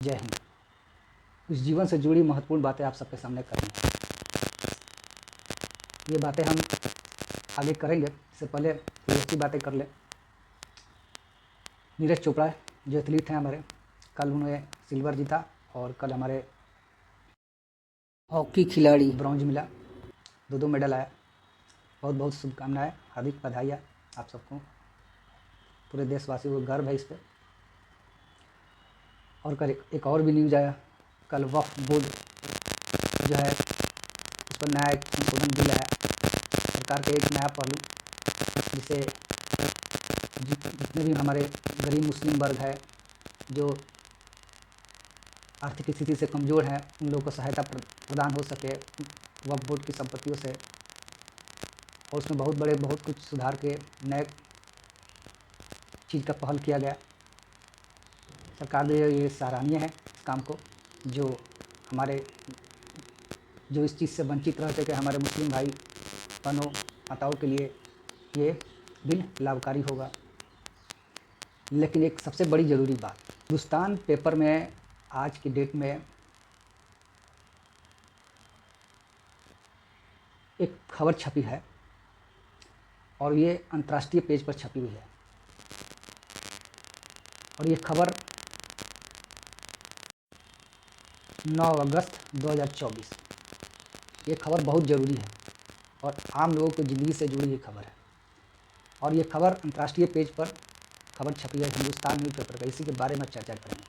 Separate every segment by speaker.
Speaker 1: जय हिंद। कुछ जीवन से जुड़ी महत्वपूर्ण बातें आप सबके सामने करनी है। ये बातें हम आगे करेंगे, इससे पहले कोई अच्छी बातें कर ले। नीरज चोपड़ा जो एथलीट हैं हमारे, कल उन्हें सिल्वर जीता और कल हमारे हॉकी खिलाड़ी ब्रॉन्ज मिला, दो मेडल आया। बहुत बहुत शुभकामनाएं, हार्दिक बधाई आप सबको, पूरे देशवासियों को गर्व है इस पर। और कल एक और भी न्यूज़ आया, कल वक्फ बोर्ड जो है उस पर नया एक संशोधन बिल आया, सरकार का एक नया पहलू, जिसे जितने भी हमारे गरीब मुस्लिम वर्ग है जो आर्थिक स्थिति से कमज़ोर हैं, उन लोगों को सहायता प्रदान हो सके वक्फ बोर्ड की संपत्तियों से। और उसमें बहुत कुछ सुधार के नए चीज़ का पहल किया गया। सरकार ने ये सराहनीय है इस काम को, जो इस चीज़ से वंचित रहते कि हमारे मुस्लिम भाई बहनों माताओं के लिए ये बिल लाभकारी होगा। लेकिन एक सबसे बड़ी ज़रूरी बात, हिंदुस्तान पेपर में आज की डेट में एक खबर छपी है और ये अंतर्राष्ट्रीय पेज पर छपी हुई है। और ये खबर 9 अगस्त 2024, ये खबर बहुत ज़रूरी है और आम लोगों की ज़िंदगी से जुड़ी हुई खबर है। और ये खबर अंतर्राष्ट्रीय पेज पर खबर छपी है हिंदुस्तान न्यूज़पेपर का, इसी के बारे में चर्चा करेंगे।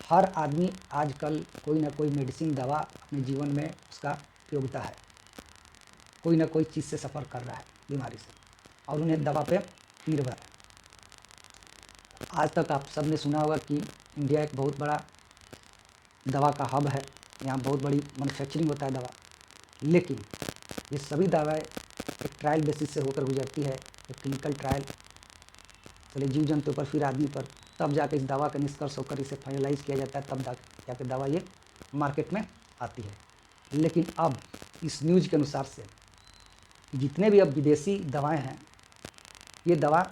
Speaker 1: हर आदमी आजकल कोई ना कोई मेडिसिन दवा अपने जीवन में उसका उपयोगिता है, कोई ना कोई चीज़ से सफ़र कर रहा है बीमारी से, और उन्हें दवा पे निर्भर है। आज तक आप सब ने सुना होगा कि इंडिया एक बहुत बड़ा दवा का हब है, यहाँ बहुत बड़ी मैन्युफैक्चरिंग होता है दवा। लेकिन ये सभी दवाएं एक ट्रायल बेसिस से होकर गुजरती है, एक क्लिनिकल ट्रायल, पहले जीव जंतु पर फिर आदमी पर, तब जाके इस दवा का निष्कर्ष होकर इसे फाइनलाइज किया जाता है, तब जाके दवा ये मार्केट में आती है। लेकिन अब इस न्यूज़ के अनुसार से जितने भी अब विदेशी दवाएं हैं, ये दवा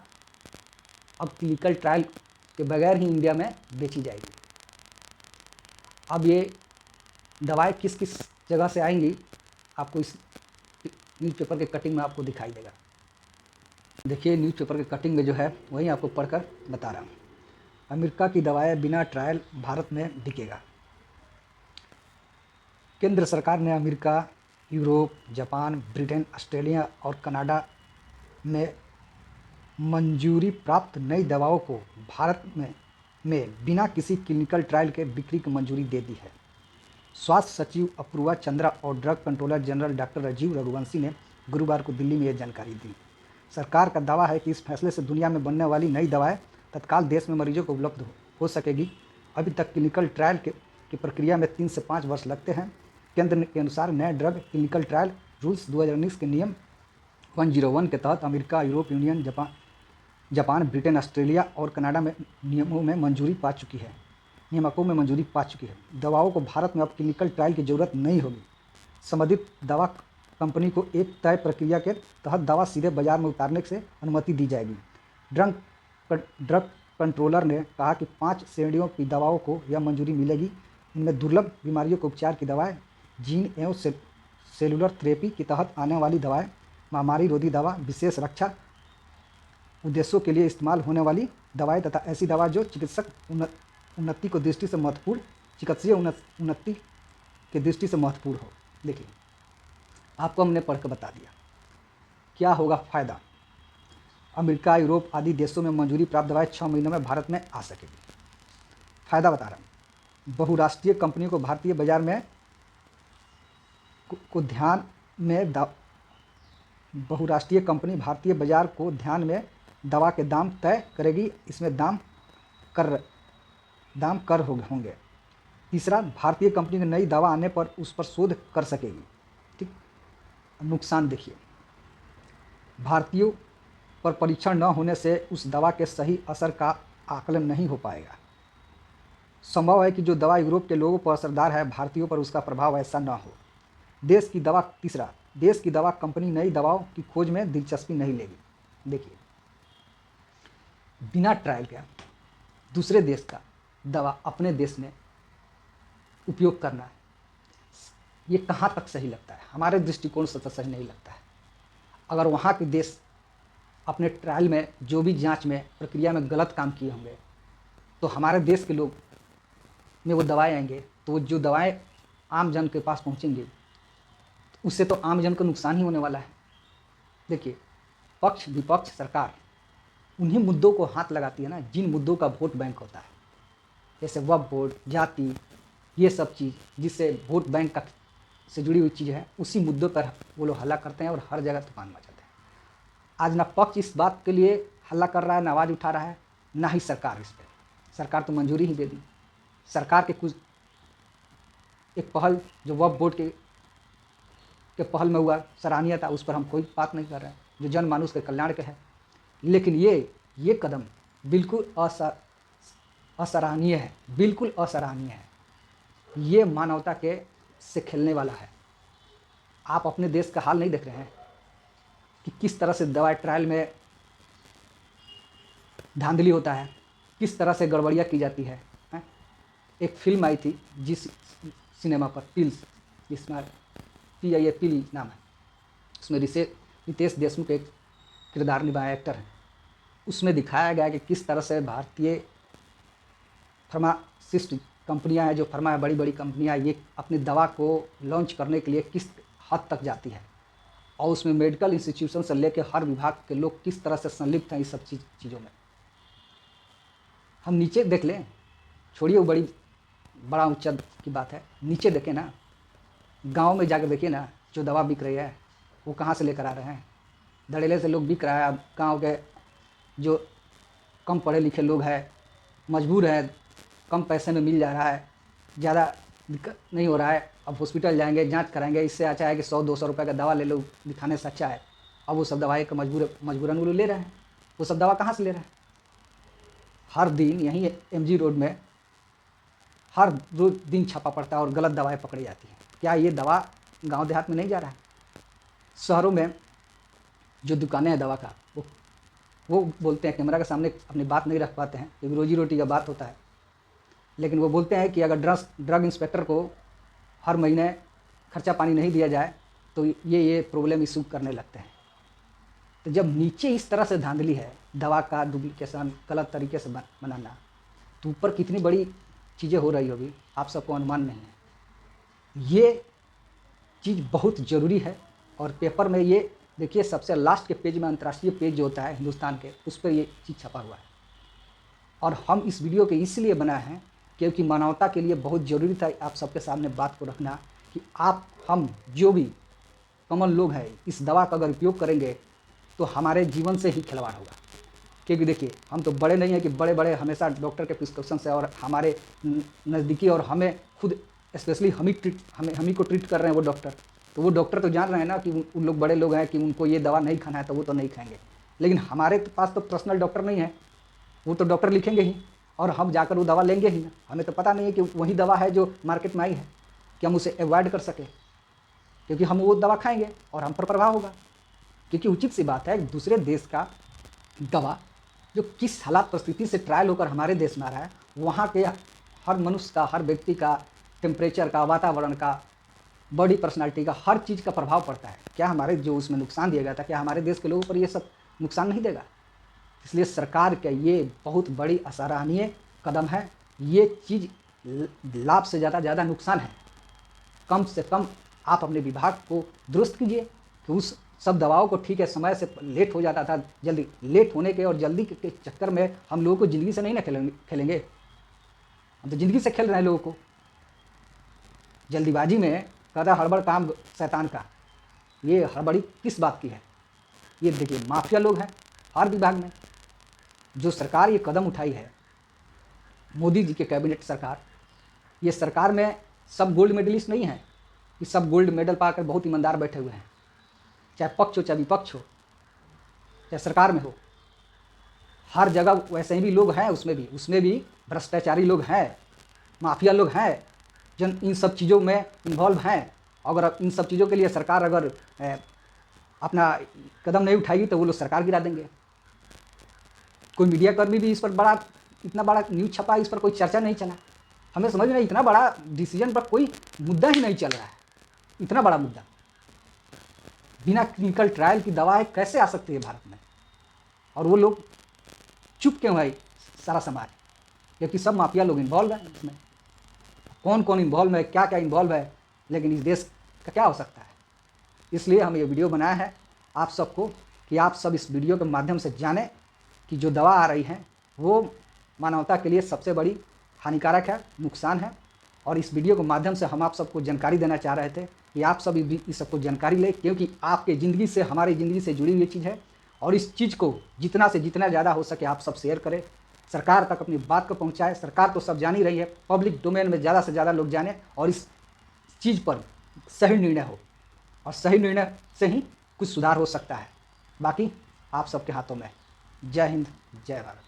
Speaker 1: अब क्लिनिकल ट्रायल के बगैर ही इंडिया में बेची जाएगी। अब ये दवाएं किस किस जगह से आएंगी, आपको इस न्यूज़पेपर के कटिंग में आपको दिखाई देगा। देखिए न्यूज़पेपर के कटिंग में जो है वही आपको पढ़कर बता रहा हूँ। अमेरिका की दवाएं बिना ट्रायल भारत में बिकेगा। केंद्र सरकार ने America, Europe, Japan, Britain, Australia और कनाडा में मंजूरी प्राप्त नई दवाओं को भारत में बिना किसी क्लिनिकल ट्रायल के बिक्री की मंजूरी दे दी है। स्वास्थ्य सचिव अपूर्वा चंद्रा और drug controller general doctor Rajeev Raghuvanshi ने गुरुवार को दिल्ली में यह जानकारी दी। सरकार का दावा है कि इस फैसले से दुनिया में बनने वाली नई दवाएं तत्काल देश में मरीजों को उपलब्ध हो सकेगी। अभी तक क्लिनिकल ट्रायल की प्रक्रिया में 3 से 5 वर्ष लगते हैं। केंद्र के अनुसार नए ड्रग क्लिनिकल ट्रायल रूल्स 2019 के नियम 101 के तहत America, Europe union, Japan, Britain, Australia और कनाडा में नियामकों में मंजूरी पा चुकी है। दवाओं को भारत में अब क्लिनिकल ट्रायल की ज़रूरत नहीं होगी। संबंधित दवा कंपनी को एक तय प्रक्रिया के तहत दवा सीधे बाजार में उतारने से अनुमति दी जाएगी। ड्रग कंट्रोलर ने कहा कि 5 श्रेणियों की दवाओं को यह मंजूरी मिलेगी। इनमें दुर्लभ बीमारियों के उपचार की दवाएं, जीन एवं सेलुलर थेरेपी के तहत आने वाली दवाएं, महामारी रोधी दवा, विशेष रक्षा उद्देश्यों के लिए इस्तेमाल होने वाली दवाएं तथा ऐसी दवा जो चिकित्सीय उन्नति की दृष्टि से महत्वपूर्ण हो। देखिए आपको हमने पढ़ कर बता दिया क्या होगा फ़ायदा। अमेरिका, यूरोप आदि देशों में मंजूरी प्राप्त दवाएं 6 महीनों में भारत में आ सकेगी। फ़ायदा बता रहा हूँ। बहुराष्ट्रीय कंपनियों को भारतीय बाजार में बहुराष्ट्रीय कंपनी भारतीय बाजार को ध्यान में दवा के दाम तय करेगी। इसमें दाम कर होंगे। तीसरा, भारतीय कंपनी की नई दवा आने पर उस पर शोध कर सकेगी। ठीक। नुकसान देखिए, भारतीयों पर परीक्षण न होने से उस दवा के सही असर का आकलन नहीं हो पाएगा। संभव है कि जो दवा यूरोप के लोगों पर असरदार है, भारतीयों पर उसका प्रभाव ऐसा न हो। तीसरा, देश की दवा कंपनी नई दवाओं की खोज में दिलचस्पी नहीं लेगी। देखिए बिना ट्रायल के दूसरे देश का दवा अपने देश में उपयोग करना, ये कहाँ तक सही लगता है? हमारे दृष्टिकोण से तो सही नहीं लगता है। अगर वहाँ के देश अपने ट्रायल में जो भी जांच में प्रक्रिया में गलत काम किए होंगे, तो हमारे देश के लोग में वो दवाएँ आएंगे, तो वो जो दवाएँ आम जन के पास पहुँचेंगी, उससे तो आम जन को नुकसान ही होने वाला है। देखिए, पक्ष विपक्ष सरकार उन्हीं मुद्दों को हाथ लगाती है ना, जिन मुद्दों का वोट बैंक होता है, जैसे वक्फ बोर्ड, जाति, ये सब चीज़ जिससे वोट बैंक का से जुड़ी हुई चीज़ है, उसी मुद्दों पर वो लोग हल्ला करते हैं और हर जगह तूफान मचाते हैं। आज ना पक्ष इस बात के लिए हल्ला कर रहा है, ना आवाज़ उठा रहा है, ना ही सरकार इस पर। सरकार तो मंजूरी ही दे दी। सरकार के कुछ एक पहल जो वक्फ बोर्ड के पहल में हुआ, सराहनीय था, उस पर हम कोई बात नहीं कर रहे हैं, जो जनमानस के कल्याण के है। लेकिन ये कदम बिल्कुल असराहनीय है, बिल्कुल असराहनीय है। ये मानवता के से खेलने वाला है। आप अपने देश का हाल नहीं देख रहे हैं कि किस तरह से दवाई ट्रायल में धांधली होता है, किस तरह से गड़बड़ियाँ की जाती है। एक फिल्म आई थी जिस सिनेमा पर, पिल्स, जिसमें PIA पिली नाम है, उसमें रितेश देशमुख एक किरदार निभाया एक्टर है। उसमें दिखाया गया कि किस तरह से भारतीय फार्मासिस्ट कंपनियां हैं, जो फार्मा बड़ी बड़ी कंपनियां, ये अपनी दवा को लॉन्च करने के लिए किस हद तक जाती है, और उसमें मेडिकल इंस्टीट्यूशन से लेकर हर विभाग के लोग किस तरह से संलिप्त हैं इस सब चीज़ों में। हम नीचे देख लें, छोड़िए वो बड़ा ऊंचा की बात है, नीचे देखें ना, गांव में जाकर देखिए ना, जो दवा बिक रही है वो कहाँ से लेकर आ रहे हैं? धड़ेले से लोग बिक रहा है। अब गाँव के जो कम पढ़े लिखे लोग हैं, मजबूर हैं, कम पैसे में मिल जा रहा है, ज़्यादा दिक्कत नहीं हो रहा है, अब हॉस्पिटल जाएंगे, जांच कराएंगे, इससे अच्छा है कि 100-200 रुपये का दवा ले लो, दिखाने से अच्छा है। अब वो सब दवाई का मजबूरन वो ले रहे हैं। वो सब दवा कहाँ से ले रहे हैं? हर दिन यहीं MG रोड में हर दिन छापा पड़ता है और गलत दवाएँ पकड़ी जाती हैं। क्या ये दवा गाँव देहात में नहीं जा रहा है? शहरों में जो दुकानें हैं दवा का, वो बोलते हैं, कैमरा के सामने अपनी बात नहीं रख पाते हैं क्योंकि रोजी रोटी का बात होता है, लेकिन वो बोलते हैं कि अगर ड्रग इंस्पेक्टर को हर महीने खर्चा पानी नहीं दिया जाए तो ये प्रॉब्लम इशू करने लगते हैं। तो जब नीचे इस तरह से धांधली है, दवा का डुप्लीकेशन, गलत तरीके से बनाना, तो ऊपर कितनी बड़ी चीज़ें हो रही होगी आप सबको अनुमान नहीं है। ये चीज़ बहुत ज़रूरी है। और पेपर में ये देखिए, सबसे लास्ट के पेज में, अंतर्राष्ट्रीय पेज जो होता है हिंदुस्तान के, उस पर ये चीज़ छपा हुआ है। और हम इस वीडियो के इसलिए बनाए हैं क्योंकि मानवता के लिए बहुत ज़रूरी था आप सबके सामने बात को रखना कि हम जो भी कॉमन लोग हैं, इस दवा का अगर उपयोग करेंगे तो हमारे जीवन से ही खिलवाड़ होगा। क्योंकि देखिए, हम तो बड़े नहीं हैं कि बड़े बड़े हमेशा डॉक्टर के प्रिस्क्रिप्शन से और हमारे नज़दीकी और हमें खुद स्पेशली हम ही को ट्रीट कर रहे हैं वो डॉक्टर। तो वो डॉक्टर तो जान रहे हैं ना कि उन लोग बड़े लोग हैं कि उनको ये दवा नहीं खाना है, तो वो तो नहीं खाएंगे। लेकिन हमारे पास तो पर्सनल डॉक्टर नहीं है, वो तो डॉक्टर लिखेंगे ही और हम जाकर वो दवा लेंगे ही ना। हमें तो पता नहीं है कि वही दवा है जो मार्केट में आई है, कि हम उसे अवॉइड कर सकें, क्योंकि हम वो दवा खाएंगे और हम पर प्रभाव होगा। क्योंकि उचित सी बात है, दूसरे देश का दवा जो किस हालात परिस्थिति से ट्रायल होकर हमारे देश में आ रहा है, वहाँ के हर मनुष्य का, हर व्यक्ति का, टेम्परेचर का, वातावरण का, बॉडी पर्सनालिटी का, हर चीज़ का प्रभाव पड़ता है। क्या हमारे जो उसमें नुकसान दिया गया था, क्या हमारे देश के लोगों पर ये सब नुकसान नहीं देगा? इसलिए सरकार का ये बहुत बड़ी असराहनीय कदम है। ये चीज़ लाभ से ज़्यादा नुकसान है। कम से कम आप अपने विभाग को दुरुस्त कीजिए कि उस सब दवाओं को, ठीक है समय से लेट हो जाता था, जल्दी लेट होने के और जल्दी के चक्कर में हम लोगों को ज़िंदगी से नहीं ना खेलेंगे। हम तो ज़िंदगी से खेल रहे हैं लोगों को। जल्दीबाजी में कहता हड़बड़ काम शैतान का। ये हड़बड़ी किस बात की है? ये देखिए, माफिया लोग हैं हर विभाग में। जो सरकार ये कदम उठाई है, मोदी जी के कैबिनेट सरकार, ये सरकार में सब गोल्ड मेडलिस्ट नहीं है कि सब गोल्ड मेडल पाकर बहुत ईमानदार बैठे हुए हैं। चाहे पक्ष हो चाहे विपक्ष हो, चाहे सरकार में हो, हर जगह वैसे ही भी लोग हैं। उसमें भी भ्रष्टाचारी लोग हैं, माफिया लोग हैं, जो इन सब चीज़ों में इन्वॉल्व हैं। अगर इन सब चीज़ों के लिए सरकार अगर अपना कदम नहीं उठाएगी तो वो लोग सरकार गिरा देंगे। कोई मीडिया कर्मी भी इस पर बड़ा इतना बड़ा न्यूज़ छपा, इस पर कोई चर्चा नहीं चला। हमें समझ में नहीं, इतना बड़ा डिसीजन पर कोई मुद्दा ही नहीं चल रहा है। इतना बड़ा मुद्दा बिना क्लिनिकल ट्रायल की दवाएं कैसे आ सकती है भारत में? और वो लोग चुप क्यों है सारा समाज? क्योंकि सब माफिया लोग इन्वॉल्व हैं इसमें। कौन कौन इन्वॉल्व है, क्या क्या इन्वॉल्व है, लेकिन इस देश का क्या हो सकता है? इसलिए हम ये वीडियो बनाया है आप सबको, कि आप सब इस वीडियो के माध्यम से जानें कि जो दवा आ रही है वो मानवता के लिए सबसे बड़ी हानिकारक है, नुकसान है। और इस वीडियो के माध्यम से हम आप सबको जानकारी देना चाह रहे थे कि आप सब इस सबको जानकारी लें, क्योंकि आपके ज़िंदगी से, हमारी ज़िंदगी से जुड़ी हुई चीज़ है। और इस चीज़ को जितना से जितना ज़्यादा हो सके आप सब शेयर करें, सरकार तक अपनी बात को पहुँचाएँ। सरकार तो सब जान ही रही है, पब्लिक डोमेन में ज़्यादा से ज़्यादा लोग जाने और इस चीज़ पर सही निर्णय हो, और सही निर्णय से ही कुछ सुधार हो सकता है। बाकी आप सबके हाथों में है। जय हिंद, जय भारत।